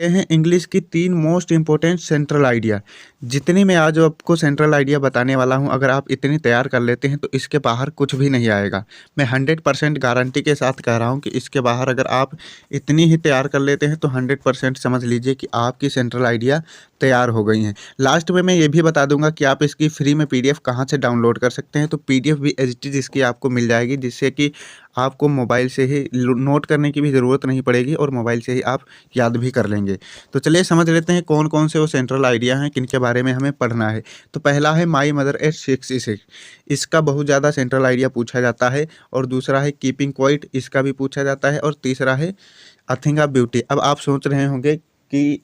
ये हैं इंग्लिश की 3 मोस्ट इम्पोर्टेंट सेंट्रल आइडिया। जितनी मैं आज आपको सेंट्रल आइडिया बताने वाला हूँ, अगर आप इतनी तैयार कर लेते हैं तो इसके बाहर कुछ भी नहीं आएगा। मैं 100% गारंटी के साथ कह रहा हूँ कि इसके बाहर अगर आप इतनी ही तैयार कर लेते हैं तो 100% समझ लीजिए कि आपकी सेंट्रल आइडिया तैयार हो गई हैं। लास्ट में मैं ये भी बता दूंगा कि आप इसकी फ्री में पीडीएफ कहाँ से डाउनलोड कर सकते हैं। तो पीडीएफ भी एज इट इज़ इसकी आपको मिल जाएगी, जिससे कि आपको मोबाइल से ही नोट करने की भी ज़रूरत नहीं पड़ेगी और मोबाइल से ही आप याद भी कर लेंगे। तो चलिए समझ लेते हैं कौन कौन से वो सेंट्रल आइडिया हैं, किनके बारे में हमें पढ़ना है। तो पहला है माई मदर एट 66, इसका बहुत ज़्यादा सेंट्रल आइडिया पूछा जाता है। और दूसरा है कीपिंग क्वाइट, इसका भी पूछा जाता है। और तीसरा है अ थिंग ऑफ ब्यूटी। अब आप सोच रहे होंगे कि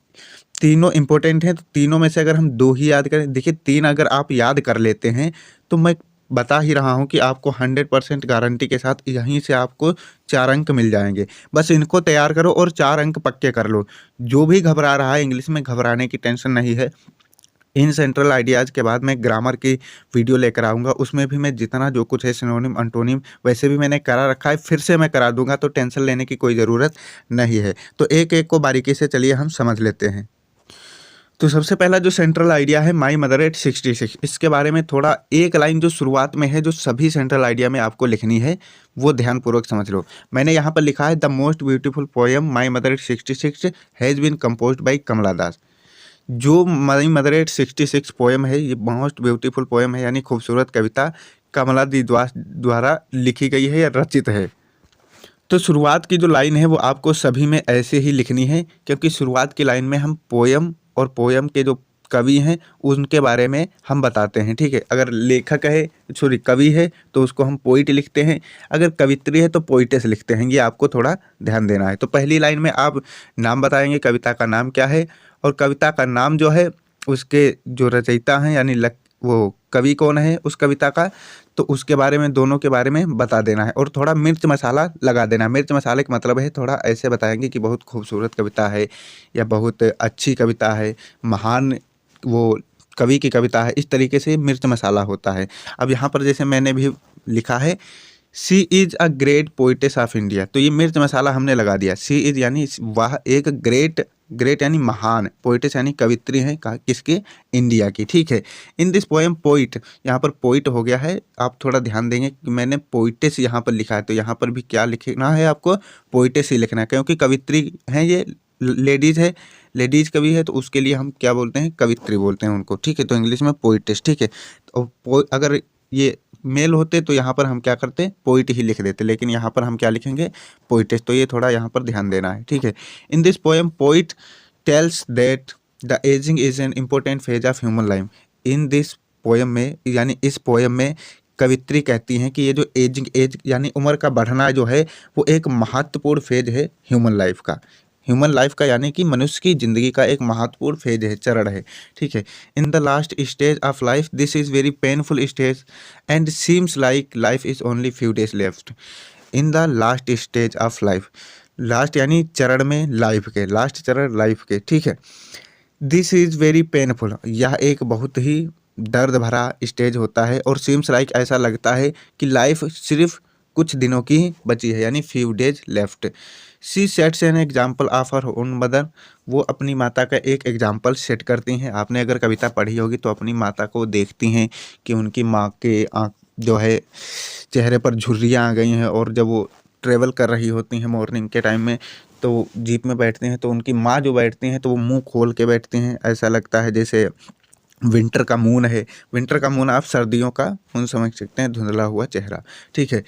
तीनों इंपॉर्टेंट हैं, तो तीनों में से अगर हम 2 ही याद करें, देखिए 3 अगर आप याद कर लेते हैं तो मैं बता ही रहा हूँ कि आपको 100% गारंटी के साथ यहीं से आपको 4 अंक मिल जाएँगे। बस इनको तैयार करो और 4 अंक पक्के कर लो। जो भी घबरा रहा है इंग्लिश में, घबराने की टेंशन नहीं है। इन सेंट्रल आइडियाज़ के बाद मैं ग्रामर की वीडियो लेकर आऊँगा, उसमें भी मैं जितना जो कुछ है सिनोनिम, अंटोनिम वैसे भी मैंने करा रखा है, फिर से मैं करा दूँगा, तो टेंशन लेने की कोई ज़रूरत नहीं है। तो एक-एक को बारीकी से चलिए हम समझ लेते हैं। तो सबसे पहला जो सेंट्रल आइडिया है माई मदर एट 66, इसके बारे में थोड़ा एक लाइन जो शुरुआत में है, जो सभी सेंट्रल आइडिया में आपको लिखनी है, वो ध्यानपूर्वक समझ लो। मैंने यहाँ पर लिखा है the most beautiful poem my mother at 66 has been composed by Kamala Das. जो माई मदर एट 66 पोएम है, ये मोस्ट ब्यूटीफुल पोएम है, यानी खूबसूरत कविता कमला दी द्वारा लिखी गई है या रचित है। तो शुरुआत की जो लाइन है वो आपको सभी में ऐसे ही लिखनी है, क्योंकि शुरुआत की लाइन में हम पोयम और पोयम के जो कवि हैं उनके बारे में हम बताते हैं, ठीक है। अगर लेखक है, सॉरी कवि है, तो उसको हम पोइट लिखते हैं। अगर कवित्री है तो पोइटेस लिखते हैं। ये आपको थोड़ा ध्यान देना है। तो पहली लाइन में आप नाम बताएंगे, कविता का नाम क्या है, और कविता का नाम जो है उसके जो रचयिता हैं, यानी वो कवि कौन है उस कविता का, तो उसके बारे में, दोनों के बारे में बता देना है। और थोड़ा मिर्च मसाला लगा देना है। मिर्च मसाले का मतलब है थोड़ा ऐसे बताएंगे कि बहुत खूबसूरत कविता है या बहुत अच्छी कविता है, महान वो कवि की कविता है, इस तरीके से मिर्च मसाला होता है। अब यहाँ पर जैसे मैंने भी लिखा है she is a great poetess of India, तो ये मिर्च मसाला हमने लगा दिया। शी इज़ यानी वह एक ग्रेट यानी महान, पोइटेस यानी कवित्री हैं, किसके, इंडिया की, ठीक है। इन दिस पोएम पोइट, यहाँ पर पोइट हो गया है। आप थोड़ा ध्यान देंगे कि मैंने पोइटेस यहाँ पर लिखा है, तो यहाँ पर भी क्या लिखना है आपको, पोइटेस ही लिखना है, क्योंकि कवित्री हैं ये, लेडीज़ है, लेडीज़ कवि है, तो उसके लिए हम क्या बोलते हैं, कवित्री बोलते हैं उनको, ठीक है। तो इंग्लिश में पोइटेस, ठीक है। तो अगर ये मेल होते तो यहाँ पर हम क्या करते, पोइट ही लिख देते, लेकिन यहाँ पर हम क्या लिखेंगे, पोइटेस। तो ये थोड़ा यहाँ पर ध्यान देना है, ठीक है। In this poem poet tells that the ageing is an important phase of human life. In this poem में, यानी इस पोएम में कवित्री कहती हैं कि ये जो एज यानी उम्र का बढ़ना जो है, वो एक महत्वपूर्ण फेज है ह्यूमन लाइफ का, यानी कि मनुष्य की ज़िंदगी का एक महत्वपूर्ण फेज है, चरण है, ठीक है। In the last stage of life this is very painful stage and seems like life is only few days left. In the last stage of life, last यानी चरण में, लाइफ के लास्ट चरण लाइफ के, ठीक है। दिस इज़ वेरी पेनफुल, यह एक बहुत ही दर्द भरा स्टेज होता है। और सीम्स लाइक, ऐसा लगता है कि लाइफ सिर्फ कुछ दिनों की ही बची है, यानी few days left. She sets an example of her own mother, वो अपनी माता का एक एग्जाम्पल सेट करती हैं। आपने अगर कविता पढ़ी होगी तो अपनी माता को देखती हैं कि उनकी माँ के आँख जो है चेहरे पर झुर्रियाँ आ गई हैं, और जब वो ट्रेवल कर रही होती हैं मॉर्निंग के टाइम में, तो जीप में बैठते हैं, तो उनकी माँ जो बैठती हैं तो वो मुंह खोल के बैठती हैं। ऐसा लगता है जैसे विंटर का मून है। विंटर का मून आप सर्दियों का मून समझ सकते हैं, धुंधला हुआ चेहरा, ठीक है।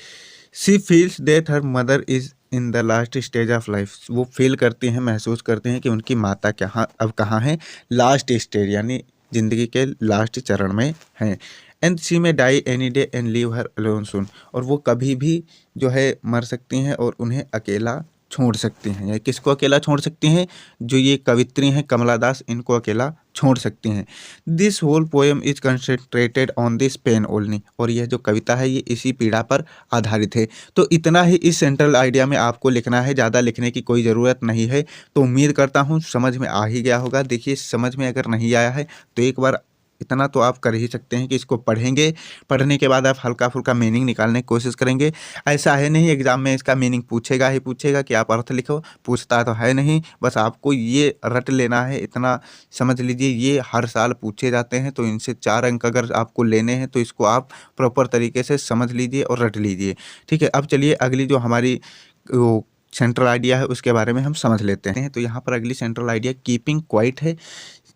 She feels that her mother is in the last stage of life, वो फील करती हैं, महसूस करती हैं कि उनकी माता अब कहाँ हैं, लास्ट स्टेज यानी ज़िंदगी के लास्ट चरण में हैं। And she may die any day and leave her alone soon, और वो कभी भी जो है मर सकती हैं और उन्हें अकेला छोड़ सकती हैं। या किसको अकेला छोड़ सकती हैं, जो ये कवित्री हैं कमला दास, इनको अकेला छोड़ सकती हैं। This whole poem is concentrated on this pain only, और यह जो कविता है ये इसी पीड़ा पर आधारित है। तो इतना ही इस सेंट्रल आइडिया में आपको लिखना है, ज़्यादा लिखने की कोई ज़रूरत नहीं है। तो उम्मीद करता हूँ समझ में आ ही गया होगा। देखिए समझ में अगर नहीं आया है तो एक बार इतना तो आप कर ही सकते हैं कि इसको पढ़ेंगे, पढ़ने के बाद आप हल्का-फुल्का मीनिंग निकालने की कोशिश करेंगे। ऐसा है नहीं एग्ज़ाम में इसका मीनिंग पूछेगा ही पूछेगा कि आप अर्थ लिखो, पूछता तो है नहीं, बस आपको ये रट लेना है, इतना समझ लीजिए ये हर साल पूछे जाते हैं, तो इनसे 4 अंक अगर आपको लेने हैं, तो इसको आप प्रॉपर तरीके से समझ लीजिए और रट लीजिए, ठीक है? अब चलिए अगली जो हमारी वो सेंट्रल आइडिया है उसके बारे में हम समझ लेते हैं। तो यहाँ पर अगली सेंट्रल आइडिया कीपिंग क्वाइट है।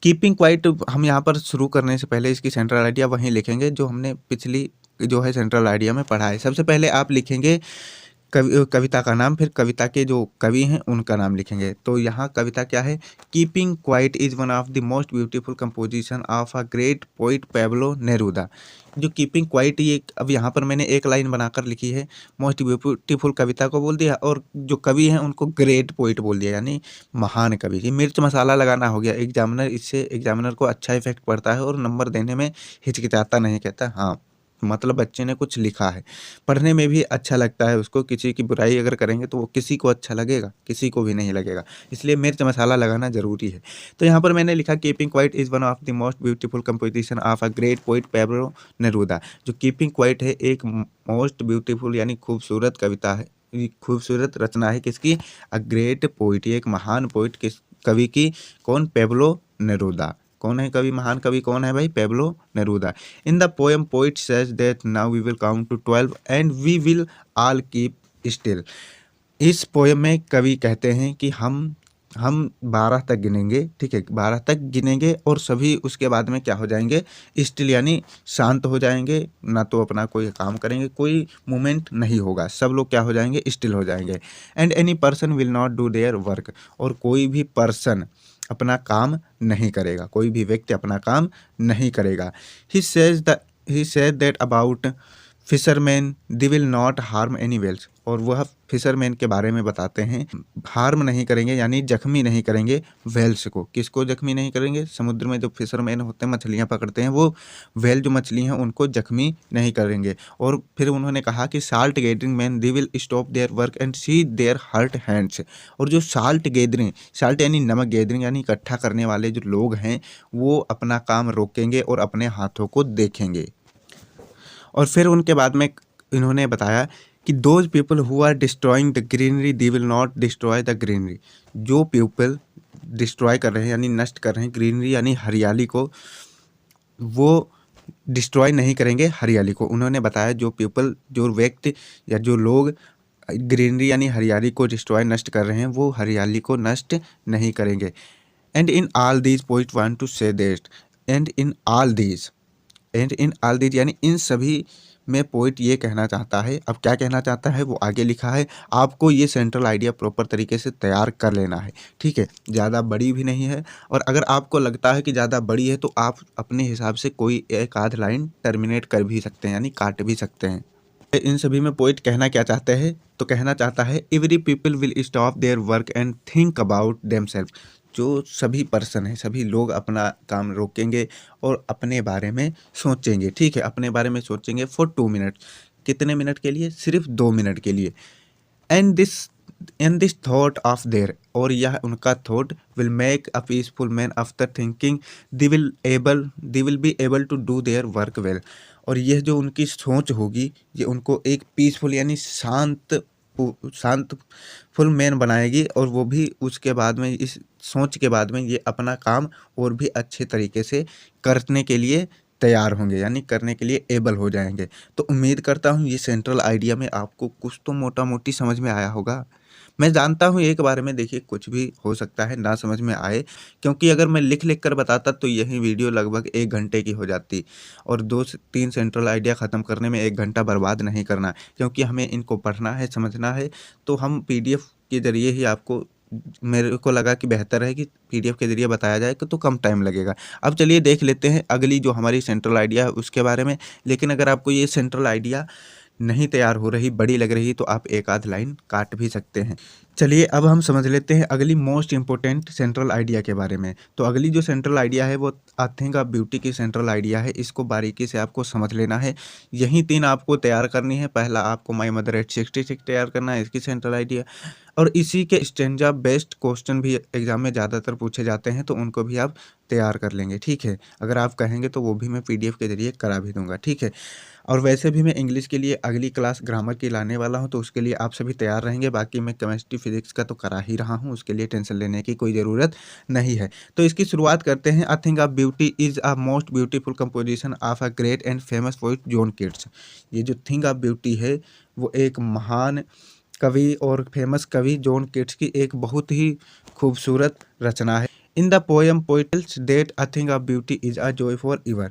कीपिंग क्वाइट हम यहाँ पर शुरू करने से पहले इसकी सेंट्रल आइडिया वहीं लिखेंगे जो हमने पिछली जो है सेंट्रल आइडिया में पढ़ा है। सबसे पहले आप लिखेंगे कविता का नाम, फिर कविता के जो कवि हैं उनका नाम लिखेंगे। तो यहाँ कविता क्या है? Keeping quiet is one of the most beautiful composition of a great poet Pablo Neruda. जो कीपिंग क्वाइट ये अब यहाँ पर मैंने एक लाइन बनाकर लिखी है, मोस्ट ब्यूटीफुल कविता को बोल दिया और जो कवि हैं उनको ग्रेट पोइट बोल दिया, यानी महान कवि। ये मिर्च मसाला लगाना हो गया एग्जामिनर, इससे एग्जामिनर को अच्छा इफेक्ट पड़ता है और नंबर देने में हिचकिचाता नहीं, कहता हाँ मतलब बच्चे ने कुछ लिखा है, पढ़ने में भी अच्छा लगता है उसको। किसी की बुराई अगर करेंगे तो वो किसी को अच्छा लगेगा, किसी को भी नहीं लगेगा, इसलिए मिर्च मसाला लगाना ज़रूरी है। तो यहाँ पर मैंने लिखा keeping quiet is one of the most beautiful composition of a great poet Pablo Neruda. जो कीपिंग क्वाइट है एक मोस्ट ब्यूटीफुल यानी खूबसूरत कविता है, ये खूबसूरत रचना है किसकी? अ ग्रेट पोइट, एक महान पोइट किस कवि की? कौन? Pablo Neruda. कौन है कवि? महान कवि कौन है भाई? Pablo Neruda. In the poem poet says that now we will count to 12 and we will all keep still. इस पोएम में कवि कहते हैं कि हम 12 तक गिनेंगे, ठीक है, 12 तक गिनेंगे और सभी उसके बाद में क्या हो जाएंगे? स्टिल यानी शांत हो जाएंगे, ना तो अपना कोई काम करेंगे, कोई मूवमेंट नहीं होगा, सब लोग क्या हो जाएंगे? स्टिल हो जाएंगे। And any person will not do their work, और कोई भी पर्सन अपना काम नहीं करेगा, कोई भी व्यक्ति अपना काम नहीं करेगा। He says that about fisherman they will not harm any whales, और वह फिशरमैन के बारे में बताते हैं, हार्म नहीं करेंगे यानी जख्मी नहीं करेंगे वेल्स को। किसको जख्मी नहीं करेंगे? समुद्र में जो फिशरमैन होते हैं, मछलियां पकड़ते हैं, वो वेल जो मछली हैं उनको जख्मी नहीं करेंगे। और फिर उन्होंने कहा कि salt gathering man they will stop their work and see their hurt hands, और जो साल्ट गैदरिंग, साल्ट यानी नमक, गैदरिंग यानी इकट्ठा करने वाले जो लोग हैं वो अपना काम रोकेंगे और अपने हाथों को देखेंगे। और फिर उनके बाद में इन्होंने बताया कि those people who are destroying the greenery they will not destroy the greenery. जो पीपल डिस्ट्रॉय कर रहे हैं यानी नष्ट कर रहे हैं ग्रीनरी यानी हरियाली को, वो डिस्ट्रॉय नहीं करेंगे हरियाली को। उन्होंने बताया जो पीपल, जो व्यक्ति या जो लोग ग्रीनरी यानी हरियाली को डिस्ट्रॉय, नष्ट कर रहे हैं, वो हरियाली को नष्ट नहीं करेंगे। And in all these poet want to say that, and in all these, and in all these यानी इन सभी में पोइट ये कहना चाहता है। अब क्या कहना चाहता है वो आगे लिखा है। आपको ये सेंट्रल आइडिया प्रॉपर तरीके से तैयार कर लेना है, ठीक है, ज़्यादा बड़ी भी नहीं है, और अगर आपको लगता है कि ज़्यादा बड़ी है तो आप अपने हिसाब से कोई एक आध लाइन टर्मिनेट कर भी सकते हैं यानी काट भी सकते हैं। इन सभी में पोइट कहना क्या चाहते हैं? तो कहना चाहता है every people will stop their work and think about themselves. जो सभी पर्सन हैं, सभी लोग अपना काम रोकेंगे और अपने बारे में सोचेंगे, ठीक है, अपने बारे में सोचेंगे फॉर 2 मिनट। कितने मिनट के लिए? सिर्फ 2 मिनट के लिए। And this thought of their, और यह उनका thought will make a peaceful man after thinking they will be able to do their work well. और यह जो उनकी सोच होगी ये उनको एक पीसफुल यानी शांतफुल मैन बनाएगी, और वो भी उसके बाद में, इस सोच के बाद में ये अपना काम और भी अच्छे तरीके से करने के लिए तैयार होंगे यानी करने के लिए एबल हो जाएंगे। तो उम्मीद करता हूँ ये सेंट्रल आइडिया में आपको कुछ तो मोटा मोटी समझ में आया होगा। मैं जानता हूँ एक बार में देखिए कुछ भी हो सकता है ना समझ में आए, क्योंकि अगर मैं लिख लिख कर बताता तो यही वीडियो लगभग 1 घंटे की हो जाती, और 2 से 3 सेंट्रल आइडिया ख़त्म करने में 1 घंटा बर्बाद नहीं करना, क्योंकि हमें इनको पढ़ना है, समझना है। तो हम PDF के ज़रिए ही आपको, मेरे को लगा कि बेहतर है कि PDF के ज़रिए बताया जाए तो कम टाइम लगेगा। अब चलिए देख लेते हैं अगली जो हमारी सेंट्रल आइडिया है उसके बारे में। लेकिन अगर आपको ये सेंट्रल आइडिया नहीं तैयार हो रही, बड़ी लग रही, तो आप एक आध लाइन काट भी सकते हैं। चलिए अब हम समझ लेते हैं अगली मोस्ट इंपॉर्टेंट सेंट्रल आइडिया के बारे में। तो अगली जो सेंट्रल आइडिया है वो अर्थिंग ऑफ ब्यूटी की सेंट्रल आइडिया है। इसको बारीकी से आपको समझ लेना है। यही 3 आपको तैयार करनी है। पहला आपको माय मदर एट 66 तैयार करना है, इसकी सेंट्रल आइडिया, और इसी के स्टैंजा बेस्ड क्वेश्चन भी एग्जाम में ज़्यादातर पूछे जाते हैं, तो उनको भी आप तैयार कर लेंगे, ठीक है। अगर आप कहेंगे तो वो भी मैं PDF के ज़रिए करा भी दूंगा, ठीक है। और वैसे भी मैं इंग्लिश के लिए अगली क्लास ग्रामर की लाने वाला हूं, तो उसके लिए आप सभी तैयार रहेंगे। बाकी मैं केमिस्ट्री फिजिक्स का तो करा ही रहा हूं, उसके लिए टेंशन लेने की कोई ज़रूरत नहीं है। तो इसकी शुरुआत करते हैं। I think of beauty is a most beautiful composition of a great and famous poet John Keats. ये जो थिंग ऑफ ब्यूटी है वो एक महान कवि और फेमस कवि जॉन कीट्स की एक बहुत ही खूबसूरत रचना है। In the poem poet tells that a thing of beauty is a joy forever.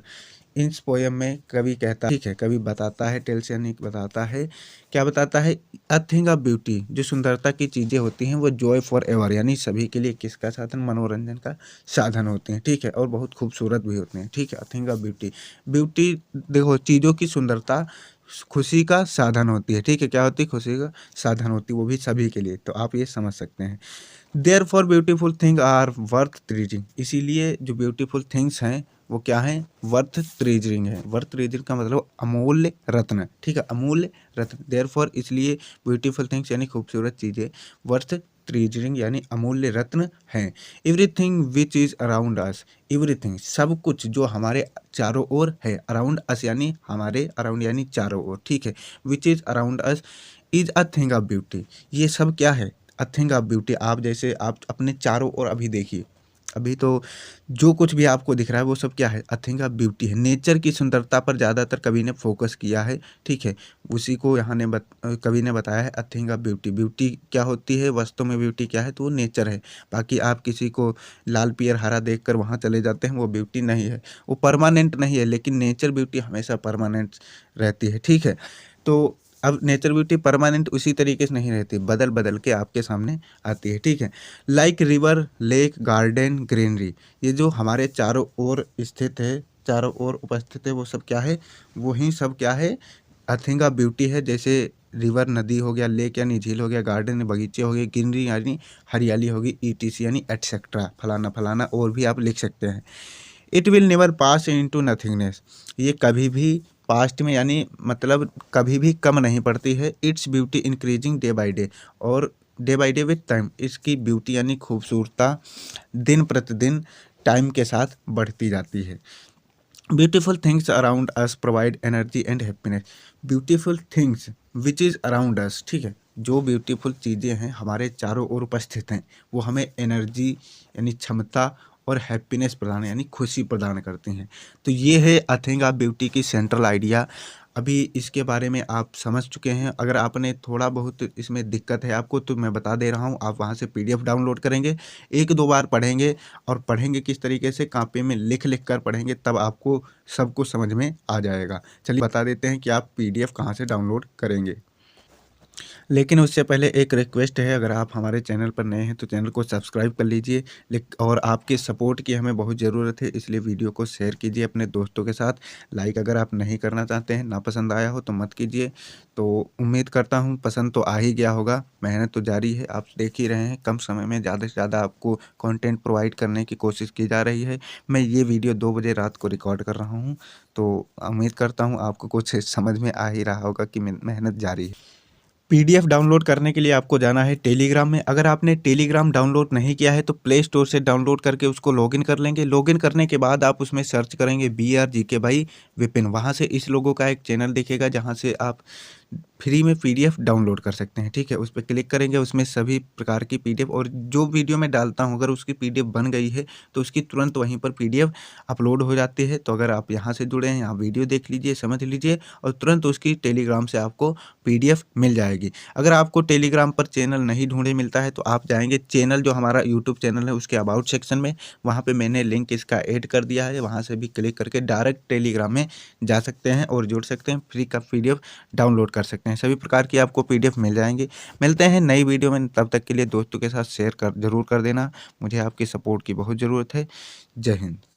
इस पोएम में कवि कहता है, ठीक है, कवि बताता है, टेल्स यानी बताता है, क्या बताता है, अ थिंग ऑफ ब्यूटी, जो सुंदरता की चीज़ें होती हैं वो जॉय फॉर एवर यानी सभी के लिए किसका साधन, मनोरंजन का साधन होते हैं, ठीक है, और बहुत खूबसूरत भी होते हैं, ठीक है। अ थिंग ऑफ ब्यूटी, ब्यूटी देखो चीज़ों की सुंदरता खुशी का साधन होती है, ठीक है, क्या होती है, खुशी का साधन होती है, वो भी सभी के लिए, तो आप ये समझ सकते हैं। Therefore beautiful thing are worth treasuring, इसीलिए जो ब्यूटीफुल थिंग्स हैं वो क्या है, वर्थ ट्रेजरिंग है। वर्थ ट्रेजरिंग का मतलब अमूल्य रत्न, ठीक है, अमूल्य रत्न। देयर फॉर इसलिए ब्यूटीफुल थिंग्स यानी खूबसूरत चीज़ें, वर्थ ट्रेजरिंग यानी अमूल्य रत्न हैं। Everything which is around us, everything सब कुछ जो हमारे चारों ओर है, अराउंड अस यानी हमारे, अराउंड यानी चारों ओर, ठीक है, which is around us is a thing of beauty, ये सब क्या है, अ थिंग ऑफ ब्यूटी। आप जैसे आप अपने चारों ओर अभी देखिए, अभी तो जो कुछ भी आपको दिख रहा है वो सब क्या है, अ थिंग ऑफ ब्यूटी है। नेचर की सुंदरता पर ज़्यादातर कवि ने फोकस किया है, ठीक है, उसी को यहाँ ने कवि ने बताया है, अ थिंग ऑफ ब्यूटी। ब्यूटी क्या होती है, वास्तव में ब्यूटी क्या है, तो वो नेचर है। बाकी आप किसी को लाल पियर हरा देख कर वहाँ चले जाते हैं, वो ब्यूटी नहीं है, वो परमानेंट नहीं है, लेकिन नेचर ब्यूटी हमेशा परमानेंट रहती है, ठीक है। तो अब नेचर ब्यूटी परमानेंट उसी तरीके से नहीं रहती, बदल बदल के आपके सामने आती है, ठीक है। Like river, lake, garden, greenery, ये जो हमारे चारों ओर स्थित है, चारों ओर उपस्थित है, वो सब क्या है, वही सब क्या है, अ थिंग ऑफ ब्यूटी है। जैसे रिवर नदी हो गया, लेक यानी झील हो गया, गार्डन बगीचे हो गए, ग्रीनरी यानी हरियाली होगी, ETC यानी एटसेट्रा, फलाना फलाना, और भी आप लिख सकते हैं। It will never pass into nothingness, ये कभी भी पास्ट में यानी मतलब कभी भी कम नहीं पड़ती है। Its beauty increasing day by day, और day by day with time, इसकी ब्यूटी यानी खूबसूरता दिन प्रतिदिन टाइम के साथ बढ़ती जाती है। Beautiful things around us provide energy and happiness, beautiful things which is around us, ठीक है, जो ब्यूटीफुल चीज़ें हैं हमारे चारों ओर उपस्थित हैं, वो हमें एनर्जी यानी क्षमता और हैप्पीनेस प्रदान यानी खुशी प्रदान करती हैं। तो ये है आई थिंक ऑफ ब्यूटी की सेंट्रल आइडिया। अभी इसके बारे में आप समझ चुके हैं। अगर आपने थोड़ा बहुत इसमें दिक्कत है आपको, तो मैं बता दे रहा हूँ, आप वहाँ से PDF डाउनलोड करेंगे, 1-2 बार पढ़ेंगे, और पढ़ेंगे किस तरीके से, कॉपी में लिख लिख कर पढ़ेंगे, तब आपको सब कुछ समझ में आ जाएगा। चलिए बता देते हैं कि आप PDF कहाँ से डाउनलोड करेंगे। लेकिन उससे पहले एक रिक्वेस्ट है, अगर आप हमारे चैनल पर नए हैं तो चैनल को सब्सक्राइब कर लीजिए, और आपके सपोर्ट की हमें बहुत ज़रूरत है, इसलिए वीडियो को शेयर कीजिए अपने दोस्तों के साथ। लाइक अगर आप नहीं करना चाहते हैं, ना पसंद आया हो तो मत कीजिए। तो उम्मीद करता हूँ पसंद तो आ ही गया होगा। मेहनत तो जारी है, आप देख ही रहे हैं, कम समय में ज़्यादा से ज़्यादा आपको कंटेंट प्रोवाइड करने की कोशिश की जा रही है। मैं ये वीडियो 2 बजे रात को रिकॉर्ड कर रहा हूँ, तो उम्मीद करता हूँ आपको कुछ समझ में आ ही रहा होगा कि मेहनत जारी है। PDF डाउनलोड करने के लिए आपको जाना है टेलीग्राम में। अगर आपने टेलीग्राम डाउनलोड नहीं किया है तो प्ले स्टोर से डाउनलोड करके उसको लॉगिन कर लेंगे। लॉगिन करने के बाद आप उसमें सर्च करेंगे BRGK भाई विपिन, वहाँ से इस लोगों का एक चैनल दिखेगा जहाँ से आप फ्री में PDF डाउनलोड कर सकते हैं, ठीक है। उस पर क्लिक करेंगे, उसमें सभी प्रकार की PDF, और जो वीडियो मैं डालता हूँ अगर उसकी PDF बन गई है तो उसकी तुरंत वहीं पर PDF अपलोड हो जाती है। तो अगर आप यहाँ से जुड़े हैं, यहाँ वीडियो देख लीजिए, समझ लीजिए, और तुरंत उसकी टेलीग्राम से आपको PDF मिल जाएगी। अगर आपको टेलीग्राम पर चैनल नहीं ढूंढे मिलता है तो आप जाएंगे चैनल, जो हमारा यूट्यूब चैनल है उसके अबाउट सेक्शन में, वहाँ पे मैंने लिंक इसका ऐड कर दिया है, वहाँ से भी क्लिक करके डायरेक्ट टेलीग्राम में जा सकते हैं और जुड़ सकते हैं, फ्री का PDF डाउनलोड कर सकते हैं। सभी प्रकार की आपको PDF मिल जाएंगी। मिलते हैं नई वीडियो में, तब तक के लिए दोस्तों के साथ शेयर जरूर कर देना। मुझे आपकी सपोर्ट की बहुत ज़रूरत है। जय हिंद।